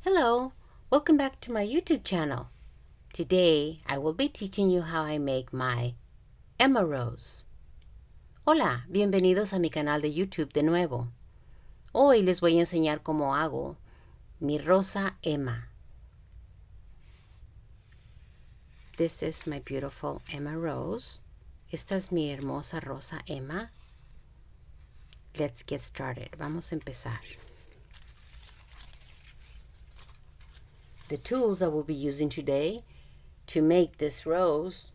Hello, welcome back to my YouTube channel. Today I will be teaching you how I make my Emma rose. Hola, bienvenidos a mi canal de YouTube de nuevo. Hoy les voy a enseñar cómo hago mi Rosa Emma. This is my beautiful Emma rose. Esta es mi hermosa Rosa Emma. Let's get started. Vamos a empezar. The tools I will be using today to make this rose.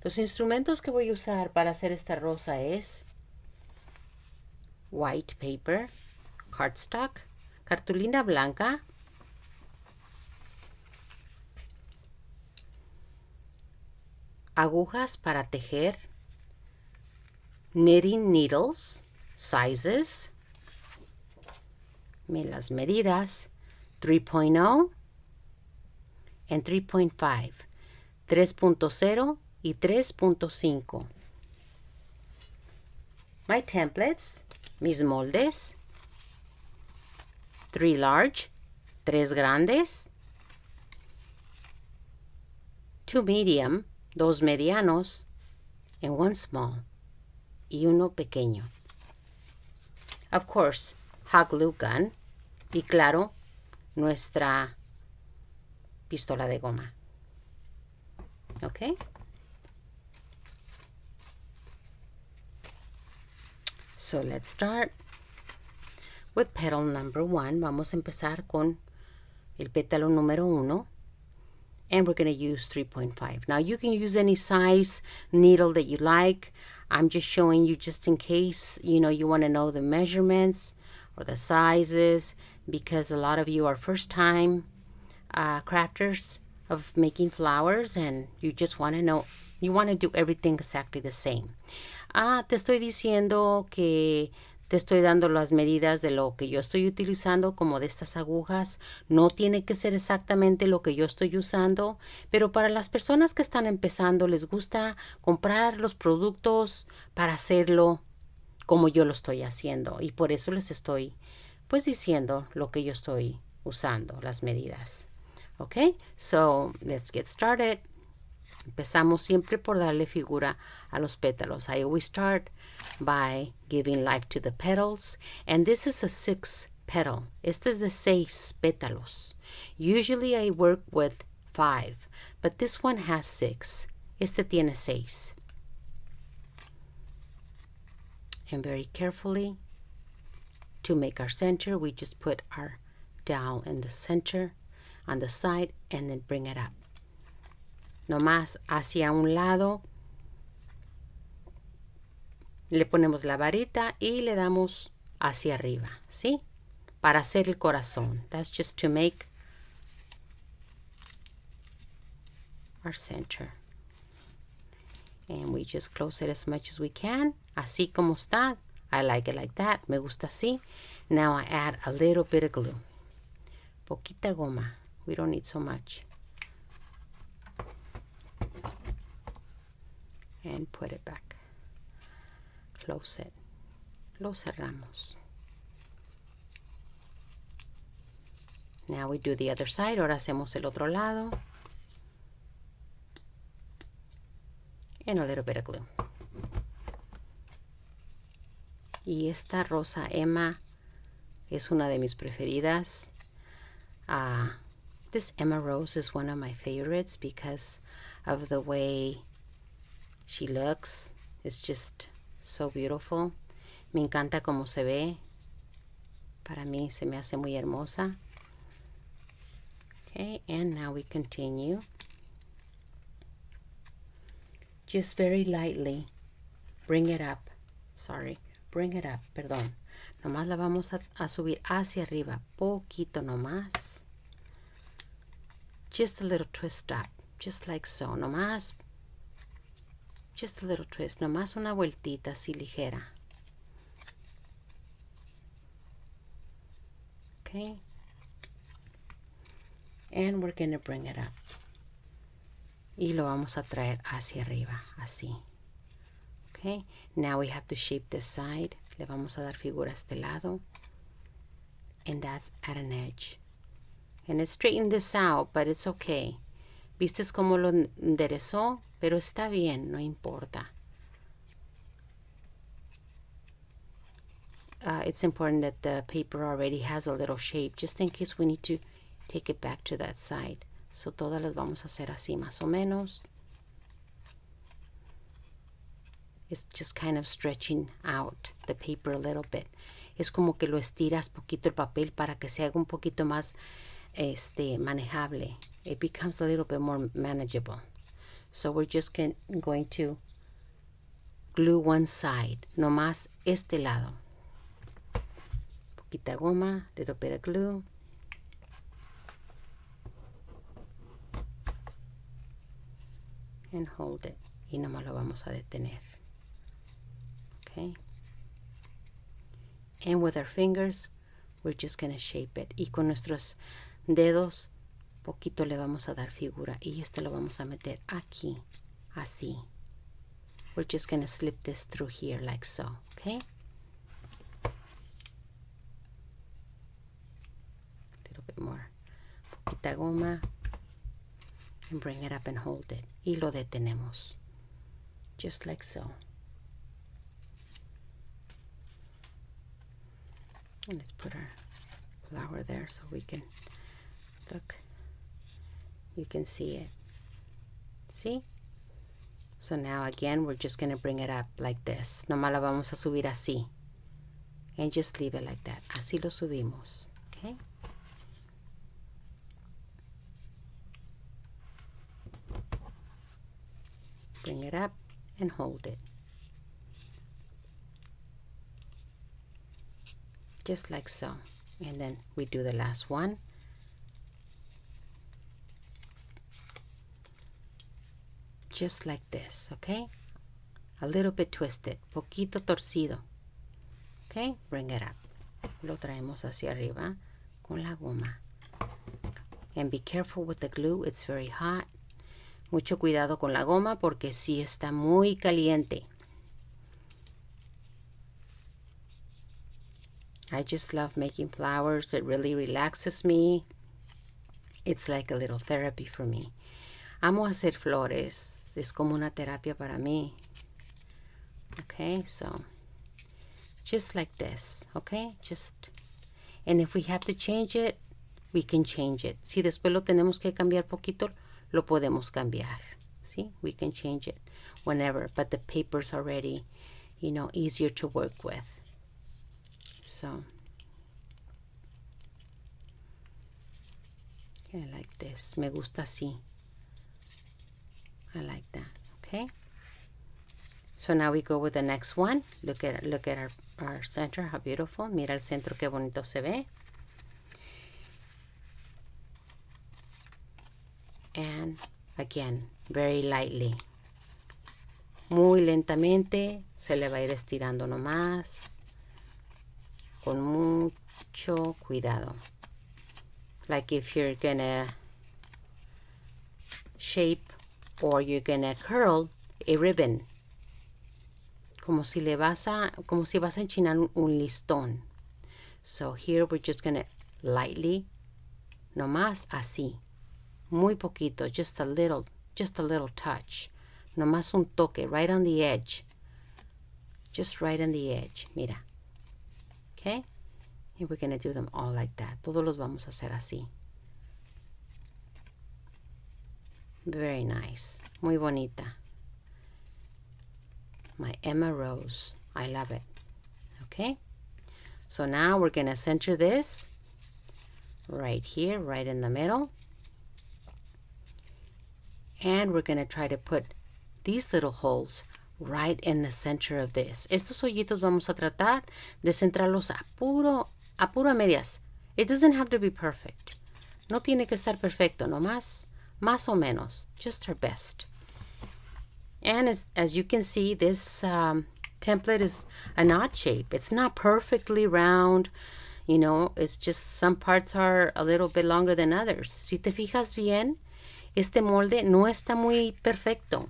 Los instrumentos que voy a usar para hacer esta rosa es white paper, cardstock, cartulina blanca, agujas para tejer, knitting needles, sizes, las medidas, 3.0 and 3.5, 3.0 y 3.5. My templates, mis moldes, 3 large, 3 grandes, 2 medium, 2 medianos, and 1 small, y uno pequeño. Of course, hot glue gun, y claro, nuestra pistola de goma. Okay? So let's start with petal number 1. Vamos a empezar con el pétalo número 1. And we're going to use 3.5. Now you can use any size needle that you like. I'm just showing you just in case, you want to know the measurements or the sizes, because a lot of you are first time crafters of making flowers and you just want to know, you want to do everything exactly the same. Te estoy diciendo que te estoy dando las medidas de lo que yo estoy utilizando, como de estas agujas. No tiene que ser exactamente lo que yo estoy usando, pero para las personas que están empezando les gusta comprar los productos para hacerlo como yo lo estoy haciendo, y por eso les estoy pues diciendo lo que yo estoy usando, las medidas. Okay, so let's get started. Empezamos siempre por darle figura a los pétalos. I always start by giving life to the petals, and this is a 6 petal. Este es de 6 pétalos. Usually I work with 5, but this one has 6. Este tiene 6. And very carefully, to make our center, we just put our dowel in the center, on the side, and then bring it up. Nomás hacia un lado le ponemos la varita y le damos hacia arriba, ¿sí? Para hacer el corazón. That's just to make our center. And we just close it as much as we can. Así como está. I like it like that. Me gusta así. Now I add a little bit of glue. Poquita goma. We don't need so much. And put it back. Close it. Lo cerramos. Now we do the other side. Ahora hacemos el otro lado. And a little bit of glue. Y esta Rosa Emma es una de mis preferidas. This Emma rose is one of my favorites because of the way she looks. It's just so beautiful. Me encanta cómo se ve. Para mí se me hace muy hermosa. Okay, and now we continue. Just very lightly bring it up. Sorry, bring it up, perdón. Nomás la vamos a subir hacia arriba. Poquito nomás. Just a little twist up. Just like so. Nomás. Just a little twist. Nomás una vueltita así ligera. Okay. And we're going to bring it up. Y lo vamos a traer hacia arriba. Así. Okay. Now we have to shape this side. Le vamos a dar figura a este lado. And that's at an edge. And it straightened this out, but it's okay. ¿Vistes cómo lo enderezó? Pero está bien, no importa. It's important that the paper already has a little shape, just in case we need to take it back to that side. So todas las vamos a hacer así, más o menos. It's just kind of stretching out the paper a little bit. Es como que lo estiras poquito el papel para que se haga un poquito más manejable. It becomes a little bit more manageable. So we're just going to glue one side, nomás este lado. Poquita goma, little bit of glue. And hold it. Y nomás lo vamos a detener. Okay. And with our fingers, we're just going to shape it. Y con nuestros dedos, poquito le vamos a dar figura. Y este lo vamos a meter aquí, así. We're just going to slip this through here like so, okay? A little bit more. Poquita goma. And bring it up and hold it. Y lo detenemos. Just like so. And let's put our flower there so we can look. You can see it. See? So now again, we're just going to bring it up like this. Nomás la vamos a subir así. And just leave it like that. Así lo subimos. Okay? Bring it up and hold it. Just like so. And then we do the last one. Just like this, okay? A little bit twisted, poquito torcido. Okay, bring it up. Lo traemos hacia arriba con la goma. And be careful with the glue, it's very hot. Mucho cuidado con la goma porque sí está muy caliente. I just love making flowers. It really relaxes me. It's like a little therapy for me. Amo hacer flores. Es como una terapia para mí. Okay, so just like this, okay? And if we have to change it, we can change it. Si después lo tenemos que cambiar poquito, lo podemos cambiar. See, we can change it whenever, but the paper's already, easier to work with. So, I like this. Me gusta así. I like that. Okay. So now we go with the next one. Look at our center. How beautiful. Mira el centro, qué bonito se ve. And again, very lightly. Muy lentamente se le va a ir estirando nomás. Con mucho cuidado. Like if you're gonna shape or you're gonna curl a ribbon. Como si vas a enchinar un listón. So here we're just gonna lightly, nomás así. Muy poquito, just a little touch. Nomás un toque, right on the edge. Just right on the edge, mira. Okay? And we're gonna do them all like that. Todos los vamos a hacer así. Very nice. Muy bonita. My Emma Rose. I love it. Okay? So now we're gonna center this right here, right in the middle. And we're gonna try to put these little holes right in the center of this. Estos hoyitos vamos a tratar de centrarlos a puro medias. It doesn't have to be perfect. No tiene que estar perfecto, nomás, más o menos, just our best. And as you can see, this template is an odd shape. It's not perfectly round, it's just some parts are a little bit longer than others. Si te fijas bien, este molde no está muy perfecto.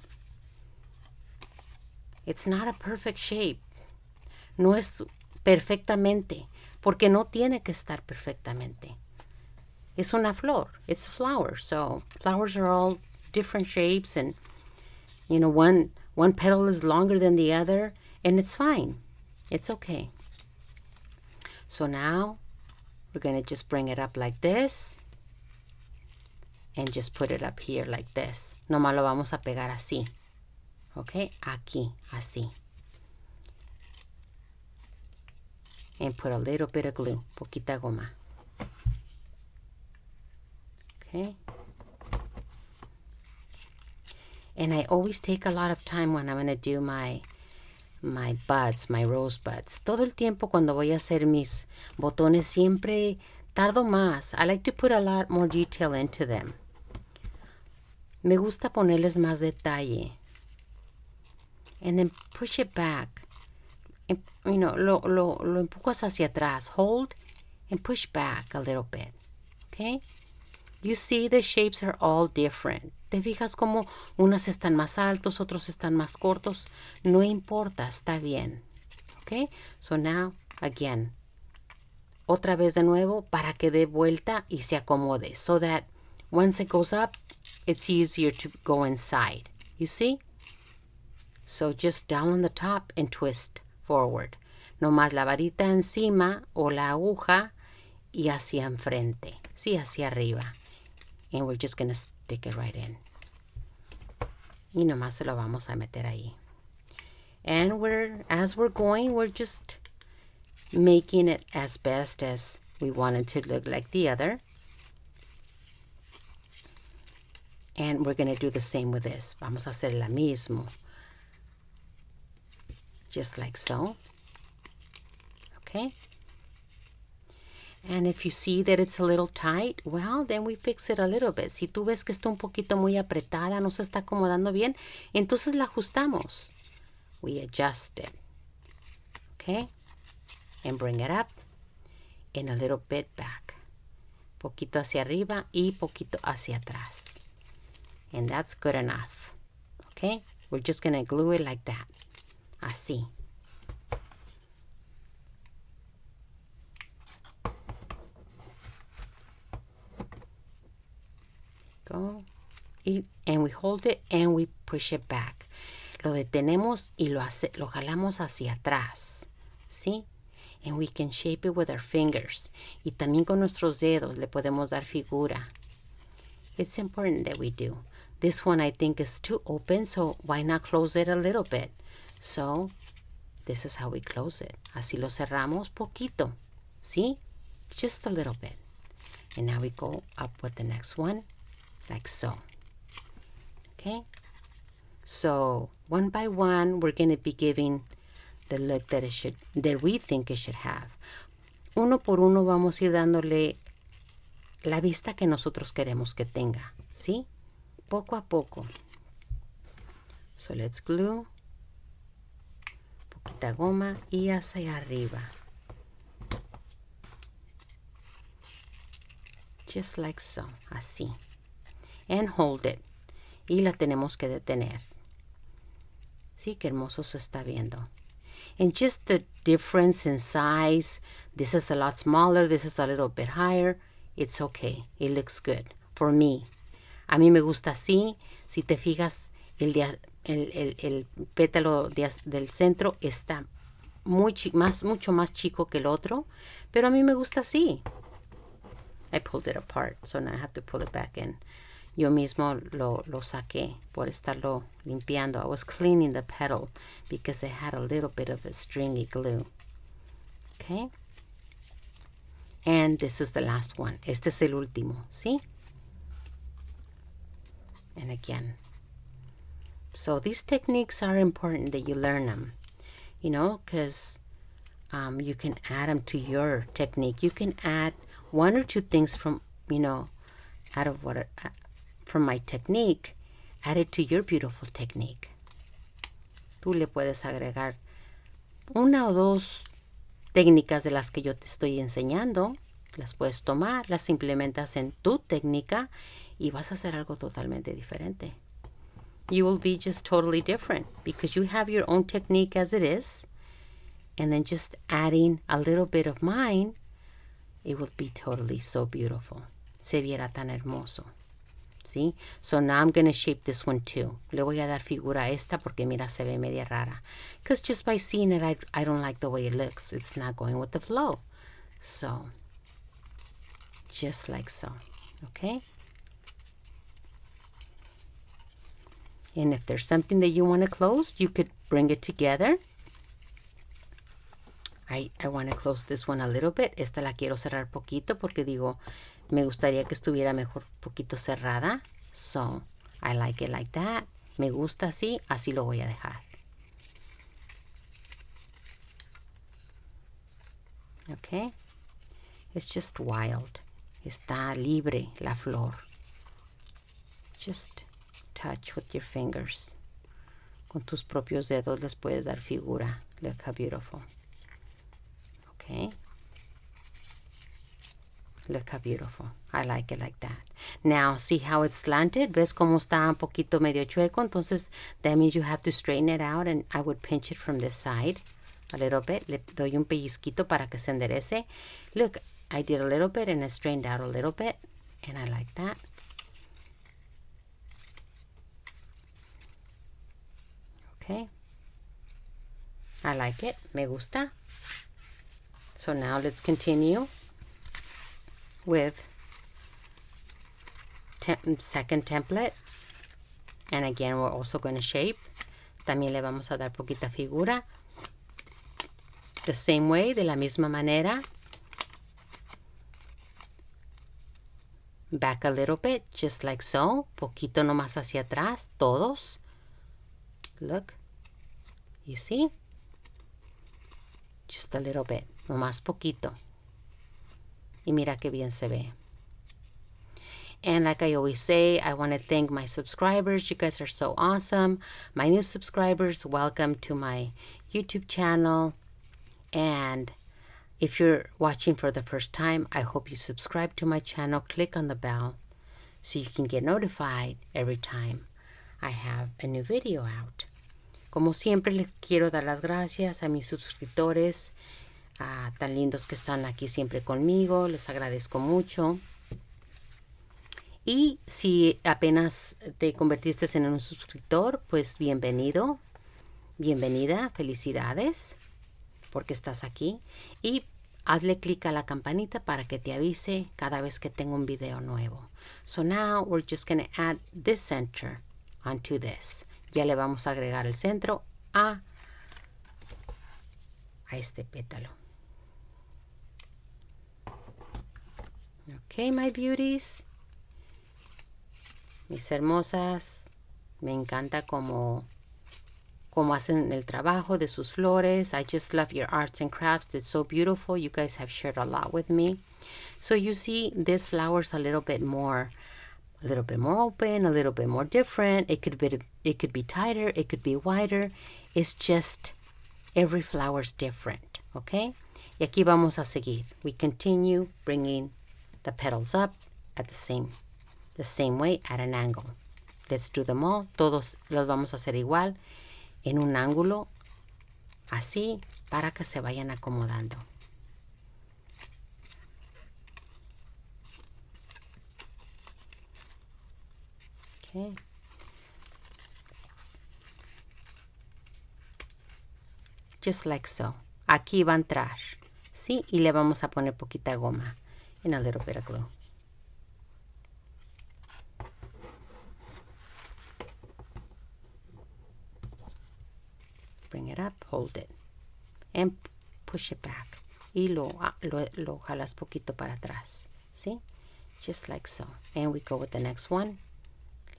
It's not a perfect shape. No es perfectamente, porque no tiene que estar perfectamente. Es una flor. It's a flower. So flowers are all different shapes, and you know, one petal is longer than the other, and it's fine. It's okay. So now we're going to just bring it up like this and just put it up here like this. Nomás lo vamos a pegar así. Okay, aquí, así. And put a little bit of glue, poquita goma. Okay. And I always take a lot of time when I'm going to do my buds, my rose buds. Todo el tiempo cuando voy a hacer mis botones siempre tardo más. I like to put a lot more detail into them. Me gusta ponerles más detalle. And then push it back. And, you know, lo empujas hacia atrás. Hold and push back a little bit. Okay? You see the shapes are all different. ¿Te fijas como unas están más altos, otros están más cortos? No importa, está bien. Okay? So now, again. Otra vez de nuevo para que dé vuelta y se acomode. So that once it goes up, it's easier to go inside. You see? So just down on the top and twist forward. No más la varita encima o la aguja y hacia enfrente. Sí, hacia arriba. And we're just going to stick it right in. Y nomás se lo vamos a meter ahí. And as we're going, we're just making it as best as we want it to look like the other. And we're going to do the same with this. Vamos a hacer la mismo. Just like so. Okay. And if you see that it's a little tight, well, then we fix it a little bit. Si tú ves que está un poquito muy apretada, no se está acomodando bien, entonces la ajustamos. We adjust it. Okay. And bring it up and a little bit back. Poquito hacia arriba y poquito hacia atrás. And that's good enough. Okay. We're just going to glue it like that. Así. Go. And we hold it and we push it back. Lo detenemos y lo jalamos hacia atrás. ¿Sí? And we can shape it with our fingers. Y también con nuestros dedos le podemos dar figura. It's important that we do. This one I think is too open, so why not close it a little bit? So, this is how we close it. Así lo cerramos poquito. ¿Sí? Just a little bit. And now we go up with the next one, like so. Okay? So, one by one, we're going to be giving the look that we think it should have. Uno por uno vamos a ir dándole la vista que nosotros queremos que tenga. ¿Sí? Poco a poco. So, let's glue. Poquita goma y hacia arriba. Just like so, así. And hold it. Y la tenemos que detener. Sí, qué hermoso se está viendo. And just the difference in size. This is a lot smaller. This is a little bit higher. It's okay. It looks good. For me. A mí me gusta así. Si te fijas, el pétalo del centro está mucho más chico que el otro. Pero a mí me gusta así. I pulled it apart, so now I have to pull it back in. Yo mismo lo saqué por estarlo limpiando. I was cleaning the petal because it had a little bit of a stringy glue. Okay? And this is the last one. Este es el último, ¿sí? And again. So these techniques are important that you learn them. You know, because you can add them to your technique. You can add one or two things from, you know, from my technique, add it to your beautiful technique. Tú le puedes agregar una o dos técnicas de las que yo te estoy enseñando. Las puedes tomar, las implementas en tu técnica y vas a hacer algo totalmente diferente. You will be just totally different because you have your own technique as it is, and then just adding a little bit of mine, it will be totally so beautiful. se viera tan hermoso. ¿Sí? So now I'm going to shape this one too. Le voy a dar figura a esta porque mira, se ve media rara. Because just by seeing it, I don't like the way it looks. It's not going with the flow. So, just like so. Okay? And if there's something that you want to close, you could bring it together. I want to close this one a little bit. Esta la quiero cerrar poquito porque digo, me gustaría que estuviera mejor poquito cerrada. So, I like it like that. Me gusta así, así lo voy a dejar. Okay. It's just wild. Está libre la flor. Just touch with your fingers. Con tus propios dedos les puedes dar figura. Look how beautiful. Okay. Look how beautiful. I like it like that. Now, see how it's slanted? ¿Ves cómo está un poquito medio chueco? Entonces, that means you have to straighten it out, and I would pinch it from this side a little bit. Le doy un pellizquito para que se enderece. Look, I did a little bit, and I straightened out a little bit, and I like that. Okay. I like it. Me gusta. So now let's continue with second template, and again we're also going to shape. También le vamos a dar poquita figura, the same way, de la misma manera. Back a little bit, just like so, poquito nomás hacia atrás, todos. Look, you see, just a little bit, nomás poquito. Y mira qué bien se ve. And like I always say, I want to thank my subscribers. You guys are so awesome. My new subscribers, welcome to my YouTube channel. And if you're watching for the first time, I hope you subscribe to my channel. Click on the bell so you can get notified every time I have a new video out. Como siempre, les quiero dar las gracias a mis suscriptores tan lindos que están aquí siempre conmigo. Les agradezco mucho. Y si apenas te convertiste en un suscriptor, pues bienvenido, bienvenida, felicidades, porque estás aquí. Y hazle clic a la campanita para que te avise cada vez que tengo un video nuevo. So now we're just going to add this center onto this. Ya le vamos a agregar el centro a este pétalo. Okay, my beauties. Mis hermosas, me encanta cómo hacen el trabajo de sus flores. I just love your arts and crafts. It's so beautiful. You guys have shared a lot with me. So you see this flower's a little bit more open, a little bit more different. It could be tighter, it could be wider. It's just every flower's different, okay? Y aquí vamos a seguir. We continue bringing the petals up at the same way at an angle. Let's do them all. Todos los vamos a hacer igual en un ángulo así para que se vayan acomodando. Okay. Just like so. Aquí va a entrar, ¿sí? Y le vamos a poner poquita goma and a little bit of glue. Bring it up, hold it, and push it back. Y lo jalas poquito para atrás, ¿sí? Just like so. And we go with the next one,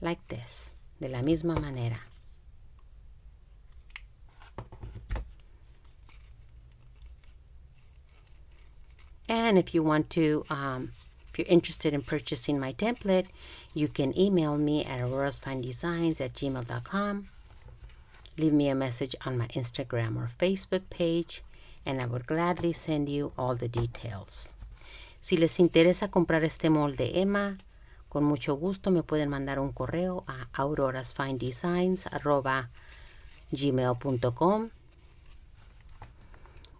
like this, de la misma manera. And if you want to, if you're interested in purchasing my template, you can email me at aurorasfinedesigns@gmail.com. Leave me a message on my Instagram or Facebook page, and I would gladly send you all the details. Si les interesa comprar este molde Emma, con mucho gusto me pueden mandar un correo a aurorasfinedesigns@gmail.com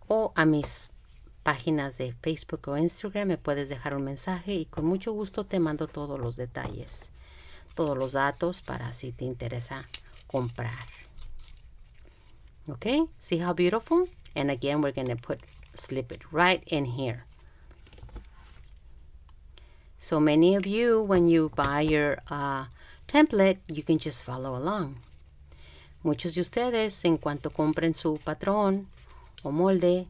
o a mis páginas de Facebook o Instagram, me puedes dejar un mensaje y con mucho gusto te mando todos los detalles, todos los datos para si te interesa comprar. Okay, see how beautiful? And again, we're going to slip it right in here. So many of you, when you buy your template, you can just follow along. Muchos de ustedes, en cuanto compren su patrón o molde,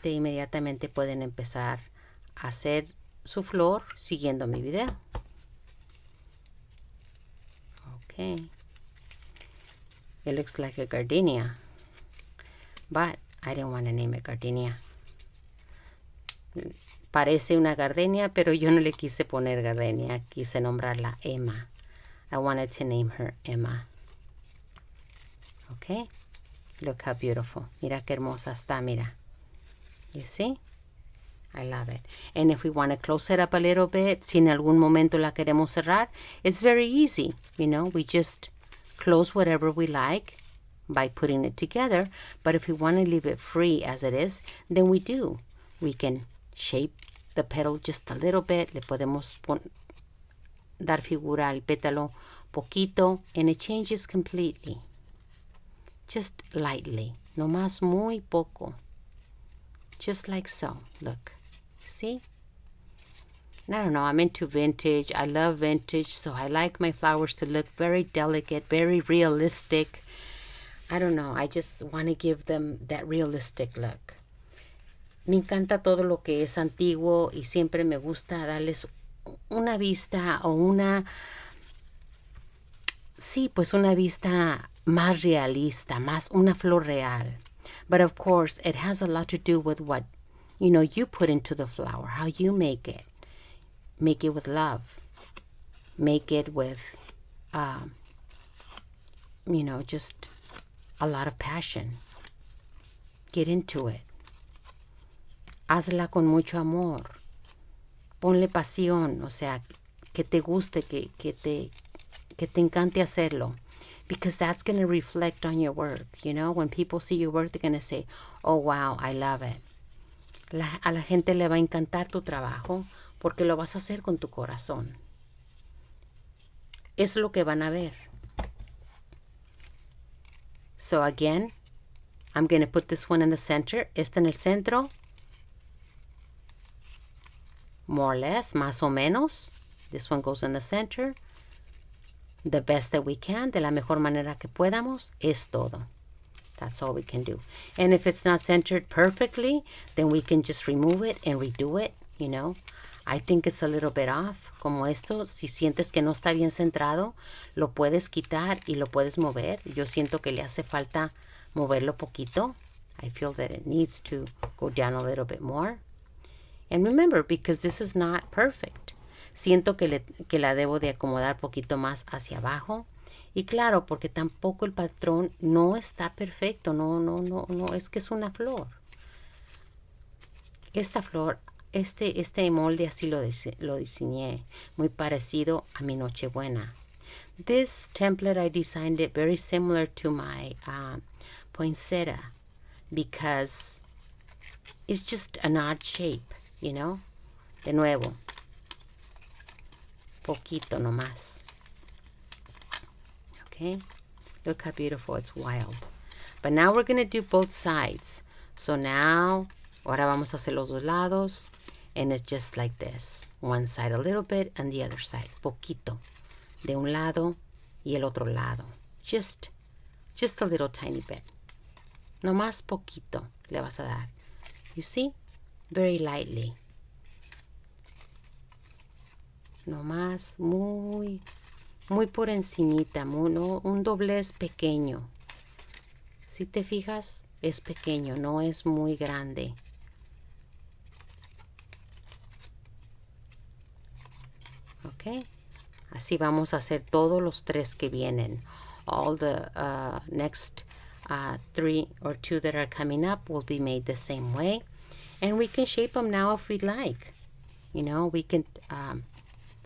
inmediatamente pueden empezar a hacer su flor siguiendo mi video. Okay. It looks like a gardenia, but I didn't want to name it gardenia. Parece una gardenia, pero yo no le quise poner gardenia. Quise nombrarla Emma. I wanted to name her Emma. Okay. Look how beautiful. Mira qué hermosa está, mira. You see? I love it. And if we want to close it up a little bit, si en algún momento la queremos cerrar, it's very easy. You know, we just close whatever we like by putting it together. But if we want to leave it free as it is, then we do. We can shape the petal just a little bit. Le podemos dar figura al pétalo poquito, and it changes completely. Just lightly. No más muy poco. Just like so. Look. See? And I don't know. I'm into vintage. I love vintage. So I like my flowers to look very delicate, very realistic. I don't know. I just want to give them that realistic look. Me encanta todo lo que es antiguo y siempre me gusta darles una vista o una vista más realista, más una flor real. But of course, it has a lot to do with what, you put into the flower, how you make it. Make it with love. Make it with, just a lot of passion. Get into it. Hazla con mucho amor. Ponle pasión, o sea, que te guste, que te encante hacerlo. Because that's going to reflect on your work, When people see your work, they're going to say, oh, wow, I love it. A la gente le va a encantar tu trabajo porque lo vas a hacer con tu corazón. Es lo que van a ver. So again, I'm going to put this one in the center. Esta en el centro. More or less, más o menos. This one goes in the center. The best that we can, de la mejor manera que podamos, es todo. That's all we can do. And if it's not centered perfectly, then we can just remove it and redo it, I think it's a little bit off. Como esto, si sientes que no está bien centrado, lo puedes quitar y lo puedes mover. Yo siento que le hace falta moverlo poquito. I feel that it needs to go down a little bit more. And remember, because this is not perfect. Siento que la debo de acomodar poquito más hacia abajo. Y claro, porque tampoco el patrón no está perfecto. No, es que es una flor. Esta flor, este molde así lo diseñé. Muy parecido a mi Nochebuena. This template, I designed it very similar to my poinsettia. Because it's just an odd shape, De nuevo. Poquito nomás. Okay, look how beautiful, it's wild. But now we're going to do both sides. So now, ahora vamos a hacer los dos lados, and it's just like this. One side a little bit, and the other side, poquito. De un lado y el otro lado. Just a little tiny bit. Nomás poquito le vas a dar. You see? Very lightly. Nomás muy por encimita, un doblez pequeño. Si te fijas, es pequeño, no es muy grande. Ok, así vamos a hacer todos los tres que vienen. All the next 3 or 2 that are coming up will be made the same way. And we can shape them now if we'd like. We can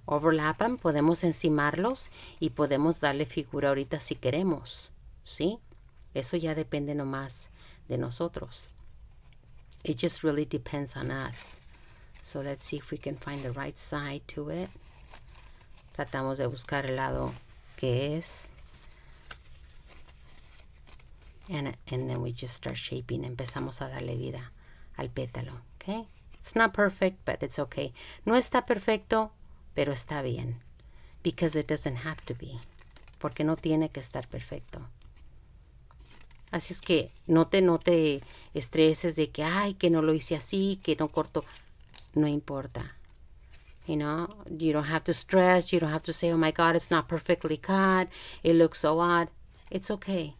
overlap them, podemos encimarlos y podemos darle figura ahorita si queremos, ¿sí? Eso ya depende nomás de nosotros. it just really depends on us. So let's see if we can find the right side to it. Tratamos de buscar el lado que es. And then we just start shaping. Empezamos a darle vida al pétalo. Okay? It's not perfect, but it's okay. No está perfecto, pero está bien. Because it doesn't have to be. Porque no tiene que estar perfecto. Así es que no te estreses de que, ay, que no lo hice así, que no corto. No importa. You know, you don't have to stress. You don't have to say, oh my God, it's not perfectly cut. It looks so odd. It's okay.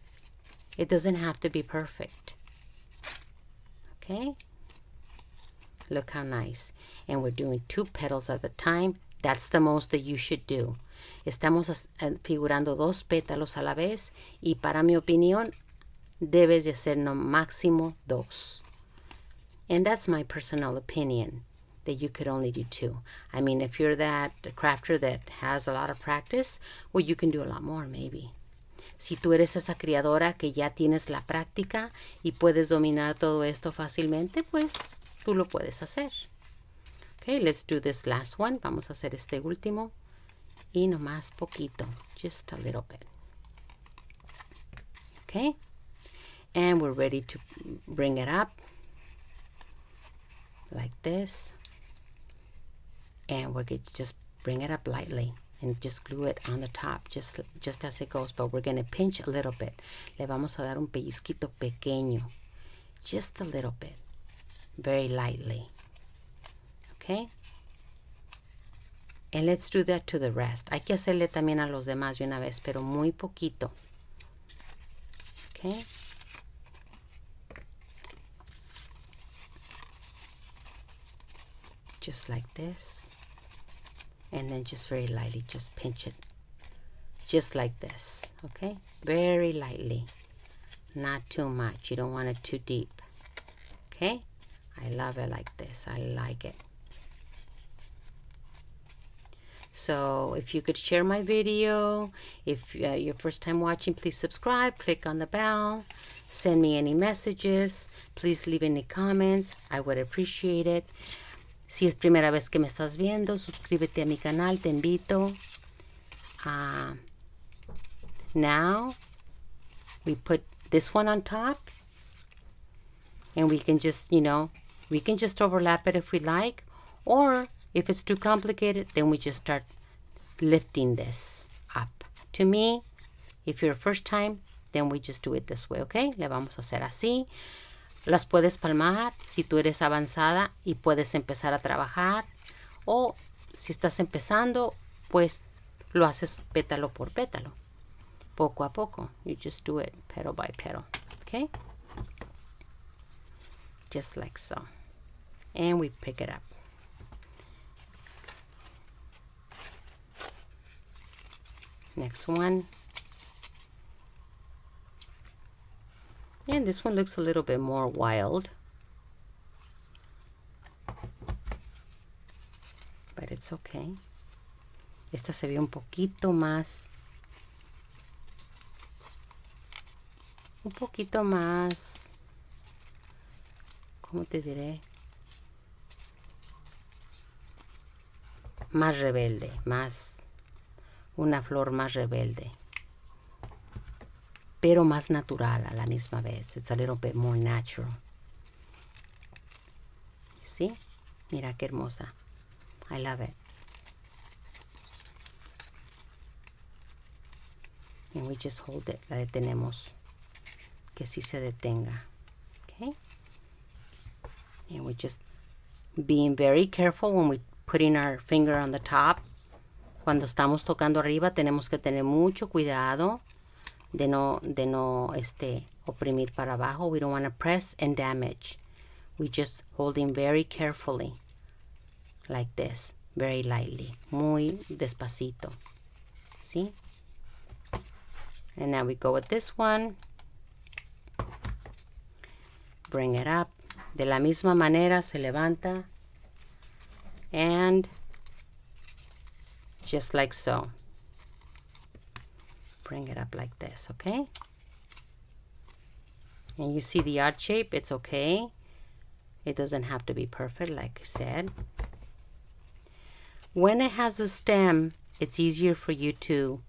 It doesn't have to be perfect. Okay? Look how nice. And we're doing 2 petals at a time. That's the most that you should do. Estamos figurando 2 pétalos a la vez. Y para mi opinión, debes de hacer no máximo 2. And that's my personal opinion, that you could only do 2. I mean, if you're that crafter that has a lot of practice, well, you can do a lot more, maybe. Si tú eres esa criadora que ya tienes la práctica y puedes dominar todo esto fácilmente, pues tú lo puedes hacer. Okay, let's do this last one. Vamos a hacer este último. Y nomás poquito, just a little bit. Okay, and we're ready to bring it up like this. And we're going to just bring it up lightly and just glue it on the top, just as it goes. But we're going to pinch a little bit. Le vamos a dar un pellizquito pequeño, just a little bit, very lightly. Okay? And let's do that to the rest. Hay que hacerle también a los demás de una vez, pero muy poquito. Okay? Just like this. And then just very lightly, just pinch it. Just like this, okay? Very lightly. Not too much. You don't want it too deep. Okay? I love it like this. I like it. So if you could share my video, if your first time watching, please subscribe, click on the bell, send me any messages, please leave any comments. I would appreciate it. Si es primera vez que me estás viendo, suscríbete a mi canal, te invito. Now, we put this one on top. And we can just, you know, we can just overlap it if we like. Or, if it's too complicated, then we just start lifting this up. To me, if you're first time, then we just do it this way, okay? Le vamos a hacer así. Las puedes palmar si tú eres avanzada y puedes empezar a trabajar. O si estás empezando, pues lo haces pétalo por pétalo. Poco a poco. You just do it petal by petal. Okay? Just like so. And we pick it up. Next one. And this one looks a little bit more wild. But it's okay. Esta se ve un poquito más. ¿Cómo te diré? Más rebelde, más. Una flor más rebelde. Pero más natural a la misma vez. It's a little bit more natural. You see? Mira qué hermosa. I love it. And we just hold it. La detenemos. Que sí se detenga. Okay? And we just being very careful when we putting our finger on the top. Cuando estamos tocando arriba tenemos que tener mucho cuidado de no oprimir para abajo. We don't want to press and damage. We just holding very carefully like this, very lightly, muy despacito. See? And now we go with this one. Bring it up. De la misma manera se levanta. And just like so. Bring it up like this, okay? And you see the odd shape, it's okay. It doesn't have to be perfect, like I said. When it has a stem, it's easier for you to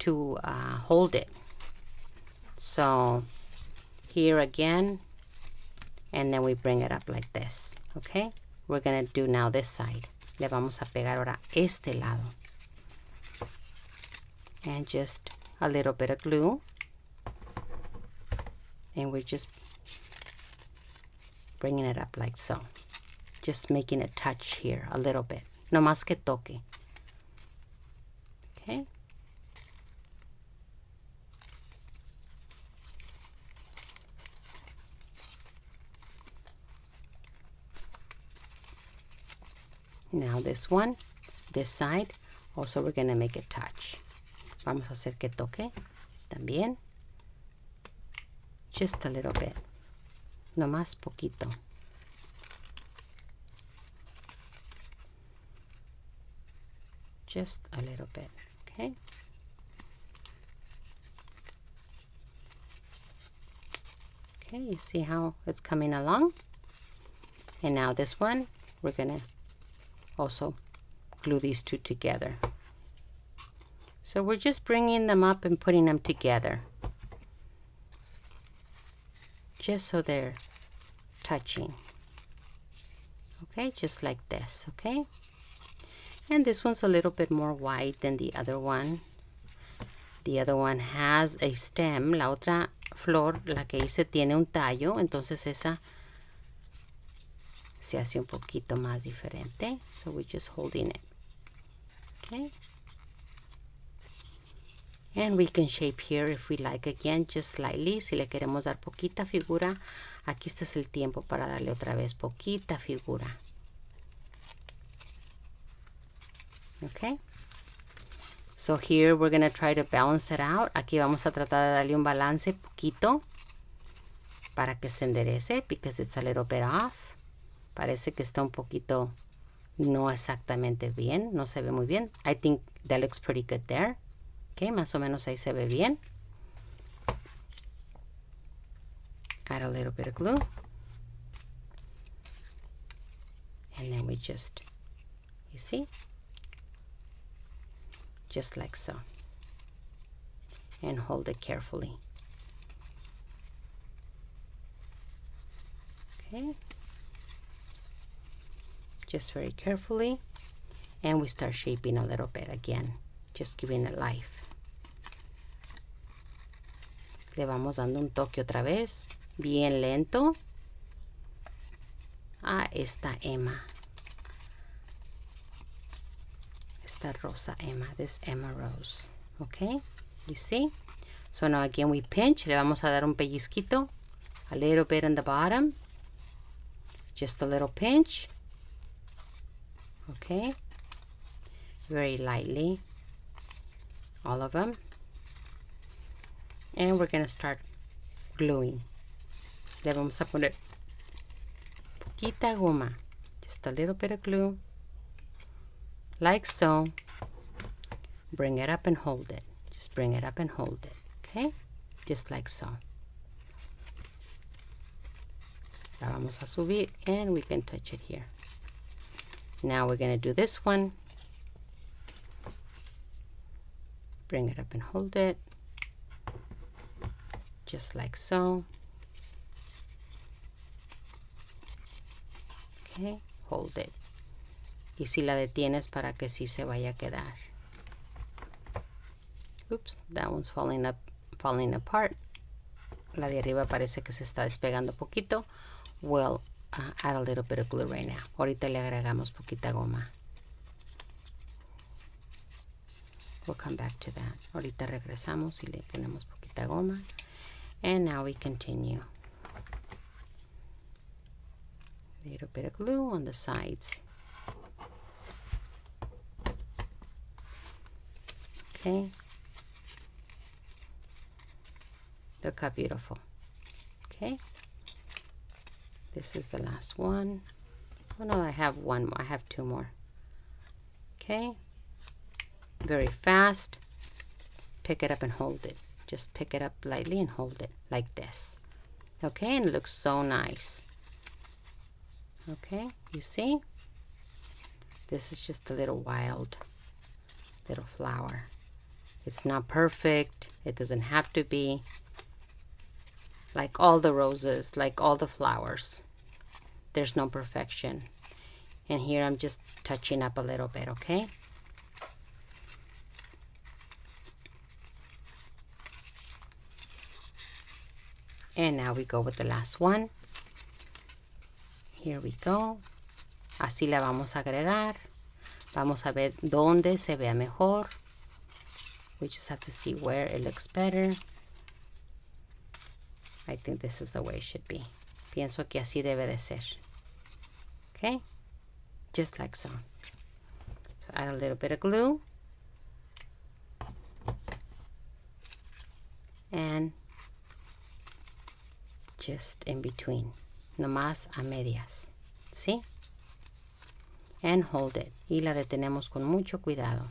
hold it. So here again, and then we bring it up like this. Okay, we're gonna do now this side. Le vamos a pegar ahora este lado, and just a little bit of glue, and we're just bringing it up like so, just making it touch here a little bit, no más que toque. Okay. Now this one, this side, also we're gonna make it touch. Vamos a hacer que toque también. Just a little bit, no más poquito. Just a little bit, okay? Okay, you see how it's coming along? And now this one, we're gonna also glue these two together. So we're just bringing them up and putting them together, just so they're touching. Okay, just like this, okay? And this one's a little bit more wide than the other one. The other one has a stem. La otra flor, la que hice, tiene un tallo, entonces esa se hace un poquito más diferente. So we're just holding it. Okay. And we can shape here if we like, again, just slightly. Si le queremos dar poquita figura, aquí este es el tiempo para darle otra vez poquita figura. Okay. So here we're going to try to balance it out. Aquí vamos a tratar de darle un balance poquito para que se enderece, because it's a little bit off. Parece que está un poquito no exactamente bien, no se ve muy bien. I think that looks pretty good there. Okay, más o menos ahí se ve bien. Add a little bit of glue. And then we just, you see? Just like so. And hold it carefully. Okay. Just very carefully. And we start shaping a little bit again. Just giving it life. Le vamos dando un toque otra vez, bien lento, a esta Emma. Esta Rosa Emma, this Emma Rose. Okay, you see? So now again we pinch, le vamos a dar un pellizquito, a little bit in the bottom, just a little pinch. Okay, very lightly, all of them. And we're going to start gluing. Le vamos a poner poquita goma, just a little bit of glue, like so. Bring it up and hold it. Just bring it up and hold it, okay? Just like so. La vamos a subir, and we can touch it here. Now we're going to do this one. Bring it up and hold it. Just like so. Okay, hold it. Y si la detienes para que sí se vaya a quedar. Oops, that one's falling apart. La de arriba parece que se está despegando poquito. We'll add a little bit of glue right now. Ahorita le agregamos poquita goma. We'll come back to that. Ahorita regresamos y le ponemos poquita goma. And now we continue. A little bit of glue on the sides. Okay. Look how beautiful. Okay. This is the last one. Oh no, I have one more. I have two more. Okay. Very fast. Pick it up and hold it. Just pick it up lightly and hold it like this. Okay, and it looks so nice. Okay, you see? This is just a little wild little flower. It's not perfect. It doesn't have to be. Like all the roses, like all the flowers, there's no perfection. And here I'm just touching up a little bit, okay? And now we go with the last one. Here we go. Así la vamos a agregar. Vamos a ver dónde se vea mejor. We just have to see where it looks better. I think this is the way it should be. Pienso que así debe de ser. Okay? Just like so. So add a little bit of glue. And just in between. Nomás a medias. ¿Sí? And hold it. Y la detenemos con mucho cuidado.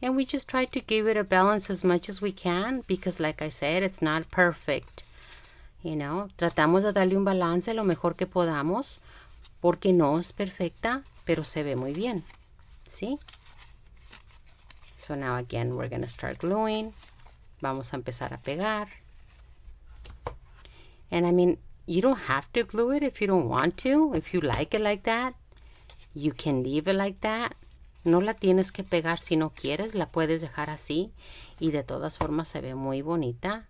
And we just try to give it a balance as much as we can, because like I said, it's not perfect. You know, tratamos de darle un balance lo mejor que podamos, porque no es perfecta, pero se ve muy bien. ¿Sí? So now again, we're going to start gluing. Vamos a empezar a pegar. And I mean, you don't have to glue it if you don't want to. If you like it like that, you can leave it like that. No la tienes que pegar si no quieres, la puedes dejar así y de todas formas se ve muy bonita.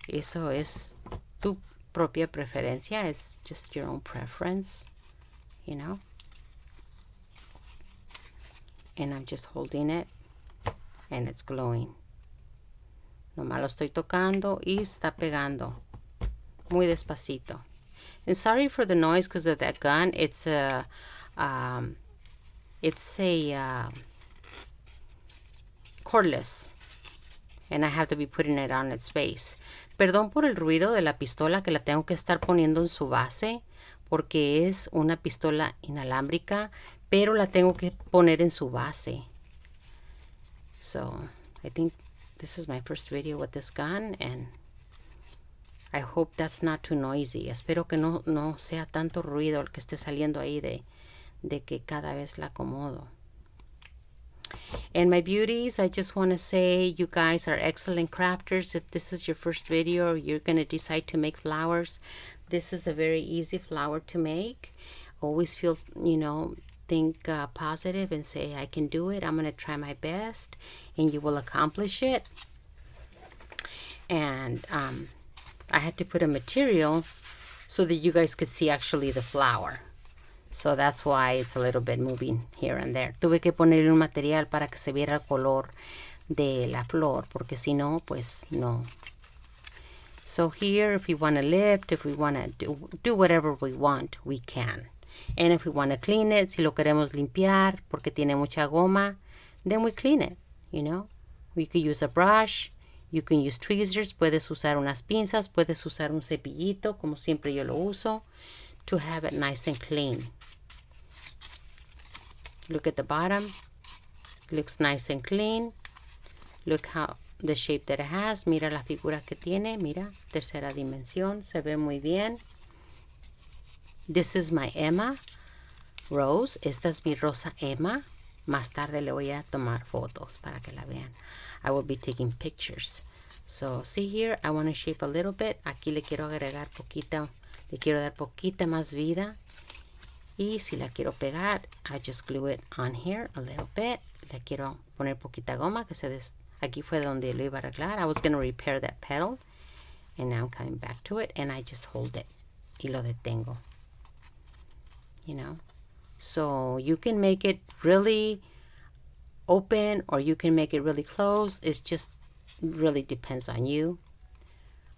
Eso es tu propia preferencia. It's just your own preference, you know. And I'm just holding it and it's glowing. Nomás lo estoy tocando y está pegando muy despacito. And sorry for the noise because of that gun. It's a cordless, and I have to be putting it on its base. Perdón por el ruido de la pistola, que la tengo que estar poniendo en su base porque es una pistola inalámbrica, pero la tengo que poner en su base. So I think this is my first video with this gun, and I hope that's not too noisy. Espero que no sea tanto ruido el que esté saliendo ahí de que cada vez la acomodo. And my beauties, I just want to say you guys are excellent crafters. If this is your first video or you're going to decide to make flowers, this is a very easy flower to make. Always feel, you know, think positive and say, I can do it. I'm going to try my best, and you will accomplish it. And I had to put a material so that you guys could see actually the flower. So that's why it's a little bit moving here and there. Tuve que ponerle un material para que se viera el color de la flor, porque si no, pues no. So here, if we want to lift, if we want to do whatever we want, we can. And if we want to clean it, si lo queremos limpiar, porque tiene mucha goma, then we clean it, you know. We could use a brush, you can use tweezers, puedes usar unas pinzas, puedes usar un cepillito, como siempre yo lo uso, to have it nice and clean. Look at the bottom. Looks nice and clean. Look how the shape that it has. Mira la figura que tiene. Mira, tercera dimensión. Se ve muy bien. This is my Emma Rose. Esta es mi Rosa Emma. Más tarde le voy a tomar fotos para que la vean. I will be taking pictures. So, see here, I want to shape a little bit. Aquí le quiero agregar poquita, le quiero dar poquita más vida. Y si la quiero pegar, I just glue it on here a little bit. Le quiero poner poquita goma, que aquí fue donde lo iba a arreglar. I was going to repair that petal. And now I'm coming back to it. And I just hold it. Y lo detengo. You know. So you can make it really open or you can make it really closed. It's just really depends on you.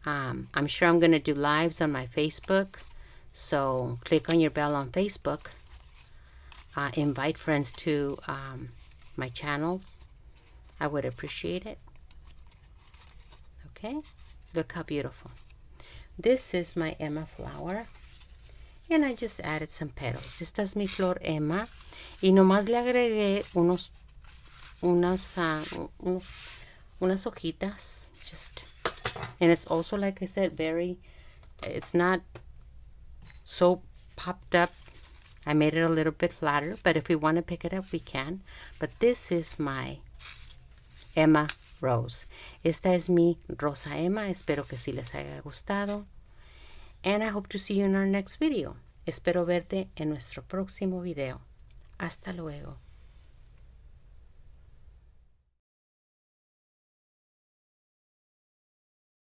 I'm sure I'm going to do lives on my Facebook. So click on your bell on Facebook. Invite friends to my channels. I would appreciate it. Okay, look how beautiful. This is my Emma flower. And I just added some petals. Esta es mi flor Emma. Y nomás le agregué unas hojitas. And it's also, like I said, it's not so popped up. I made it a little bit flatter, but if we want to pick it up, we can. But this is my Emma Rose. Esta es mi Rosa Emma. Espero que sí les haya gustado. And I hope to see you in our next video. Espero verte en nuestro próximo video. Hasta luego.